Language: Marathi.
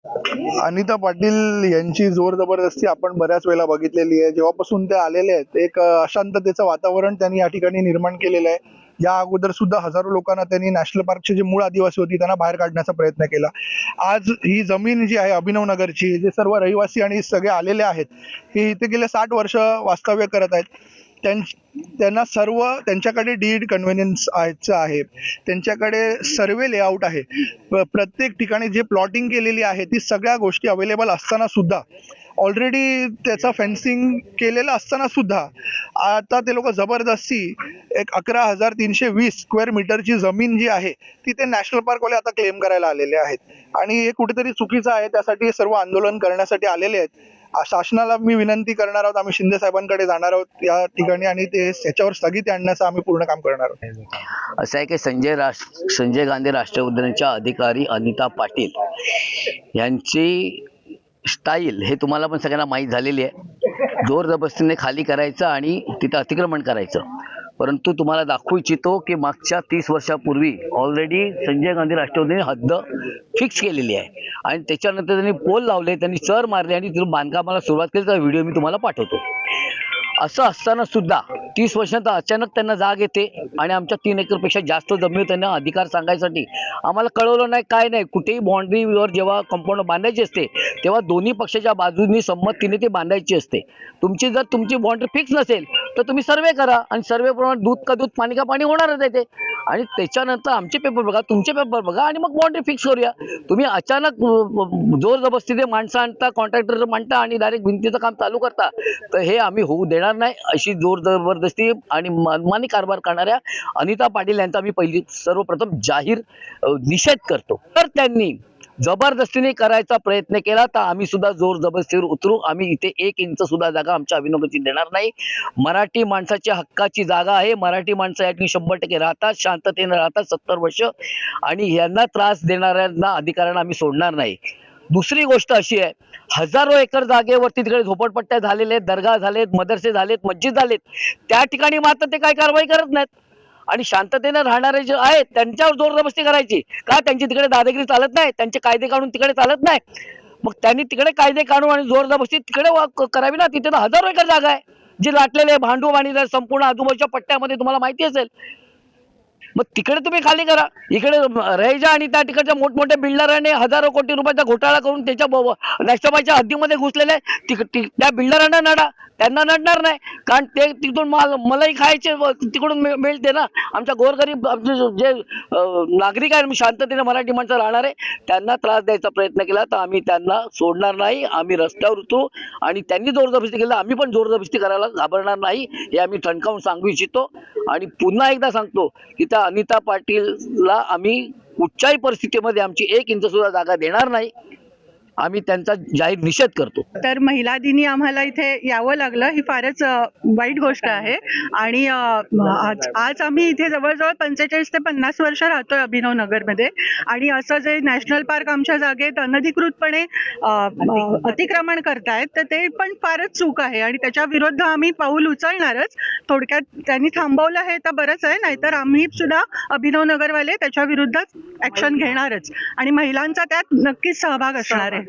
अनिता पाटील यांची जोर जबरदस्ती आपण बऱ्याच वेळेला बघितलेली आहे. जेव्हापासून ते आलेले आहेत एक अशांततेचं वातावरण त्यांनी या ठिकाणी निर्माण केलेलं आहे. या अगोदर सुद्धा हजारो लोकांना त्यांनी नॅशनल पार्कचे जे मूळ आदिवासी होती त्यांना बाहेर काढण्याचा प्रयत्न केला. आज ही जमीन जी आहे अभिनव नगरची, जे सर्व रहिवासी आणि सगळे आलेले आहेत, हे इथे गेले 60 वर्ष वास्तव्य करत आहेत. त्यांना सर्व त्यांच्याकडे डीड कन्व्हिनियन्स आहे, त्यांच्याकडे सर्वे लेआउट आहे. प्रत्येक ठिकाणी जे प्लॉटिंग केलेली आहे ती सगळ्या गोष्टी अवेलेबल असताना सुद्धा, ऑलरेडी त्याचा फेन्सिंग केलेलं असताना सुद्धा आता ते लोक जबरदस्ती एक 11,320 स्क्वेअर मीटरची जमीन जी आहे ती ते नॅशनल पार्कवाले आता क्लेम करायला आलेले आहेत. आणि हे कुठेतरी चुकीचं आहे. त्यासाठी सर्व आंदोलन करण्यासाठी आलेले आहेत. शासनाला मी विनंती करणार आहोत, आम्ही शिंदे साहेबांकडे जाणार आहोत या ठिकाणी आणि ते याच्यावर स्थगिती आणण्याचं आम्ही पूर्ण काम करणार आहोत. असं आहे की संजय गांधी राष्ट्रीय उद्यानाच्या अधिकारी अनिता पाटील यांची स्टाईल हे तुम्हाला पण सगळ्यांना माहीत झालेली आहे. जोर जबरदस्तीने खाली करायचं आणि तिथं अतिक्रमण करायचं. परंतु तुम्हाला दाखवू इच्छितो की मागच्या 30 वर्षापूर्वी ऑलरेडी संजय गांधी राष्ट्रीय उद्यानाने हद्द फिक्स केलेली आहे आणि त्याच्यानंतर त्यांनी पोल लावले, त्यांनी चर मारले आणि तिथून बांधकामाला सुरुवात केली. तर व्हिडिओ मी तुम्हाला पाठवतो. असं असताना सुद्धा 30 वर्षांत अचानक त्यांना जाग येते आणि आमच्या 3 एकरपेक्षा जास्त जमीन त्यांना अधिकार सांगायसाठी आम्हाला कळवलं नाही, काय नाही. कुठेही बाँड्रीवर जेव्हा कंपाऊंड बांधायची असते तेव्हा दोन्ही पक्षाच्या बाजूंनी संमतीने ती बांधायची असते. तुमची बाँड्री फिक्स नसेल तर तुम्ही सर्वे करा आणि सर्वेप्रमाणे दूध का दूध पाणी का पाणी होणारच आहे ते. आणि त्याच्यानंतर आमचे पेपर बघा, तुमचे पेपर बघा आणि मग बाँड्री फिक्स करूया. तुम्ही अचानक जोर जबरदस्तीने माणसं आणता, कॉन्ट्रॅक्टर मांडता आणि डायरेक्ट भिंतीचं काम चालू करता, तर हे आम्ही होऊ देणार नाही. अशी जोर जबरदस्ती आणि मनमानी कारभार करणाऱ्या अनिता पाटील यांचा आम्ही सर्वप्रथम जाहीर निषेध करतो. तर त्यांनी जबरदस्तीने करायचा प्रयत्न केला तर आम्ही सुद्धा जोर जबरदस्तीवर उतरू. आम्ही इथे 1 इंच सुद्धा जागा आमच्या अभिनवची देणार नाही. मराठी माणसाच्या हक्काची जागा आहे. मराठी माणसं या ठिकाणी 100% राहतात, शांततेने राहतात 70 वर्ष, आणि यांना त्रास देणाऱ्यांना अधिकाऱ्यांना आम्ही सोडणार नाही. दुसरी गोष्ट अशी आहे, हजारो एकर जागेवरती तिकडे झोपडपट्ट्या झालेल्या आहेत, दर्गा झालेत, मदरसे झालेत, मस्जिद झालेत. त्या ठिकाणी मात्र ते काही कारवाई करत नाहीत आणि शांततेने राहणारे जे आहेत त्यांच्यावर जोर जबरदस्ती करायची का? त्यांची तिकडे दादागिरी चालत नाही, त्यांचे कायदे काढून तिकडे चालत नाही. मग त्यांनी तिकडे कायदे काढून आणि जोर जबरदस्ती तिकडे करावी ना. तिथे तर हजारो एकर जागा आहे जी लाटलेले भांडू आणि संपूर्ण आजूबाजूच्या पट्ट्यामध्ये तुम्हाला माहिती असेल. मग तिकडे तुम्ही खाली करा. इकडे रहिजा आणि त्या तिकडच्या मोठमोठ्या बिल्डरांनी हजारो कोटी रुपयाचा घोटाळा करून त्याच्या नॅशनलच्या हद्दीमध्ये घुसलेले त्या बिल्डरांना नडा, त्यांना नडणार नाही. कारण ते तिथून मलाही खायचे तिकडून मिळते ना. आमच्या गोरगरीब जे नागरिक आहेत, शांततेने मराठी माणसं राहणार आहे, त्यांना त्रास द्यायचा प्रयत्न केला तर आम्ही त्यांना सोडणार नाही. आम्ही रस्त्यावर उतरू आणि त्यांनी जोरजबरदस्ती केली, आम्ही पण जोरजबरदस्ती करायला घाबरणार नाही, हे आम्ही ठणकावून सांगू इच्छितो. आणि पुन्हा एकदा सांगतो की त्या अनिता पाटीलला आम्ही कुठच्याही परिस्थितीमध्ये आमची 1 इंच सुद्धा जागा देणार नाही. आम्ही त्यांचा जाहीर निषेध करतो. तर महिला दिनी आम्हाला इथे यावं लागलं, ही फारच वाईट गोष्ट आहे. आणि आज आम्ही इथे जवळजवळ 45 ते 50 वर्ष राहतोय अभिनव नगरमध्ये. आणि असं जे नॅशनल पार्क आमच्या जागेत अनधिकृतपणे अतिक्रमण करतायत तर ते पण फारच चूक आहे आणि त्याच्या विरुद्ध आम्ही पाऊल उचलणारच. थोडक्यात त्यांनी थांबवलं हे तर बरंच आहे, नाहीतर आम्ही सुद्धा अभिनव नगरवाले त्याच्या विरुद्ध ऍक्शन घेणारच आणि महिलांचा त्यात नक्कीच सहभाग असणार आहे.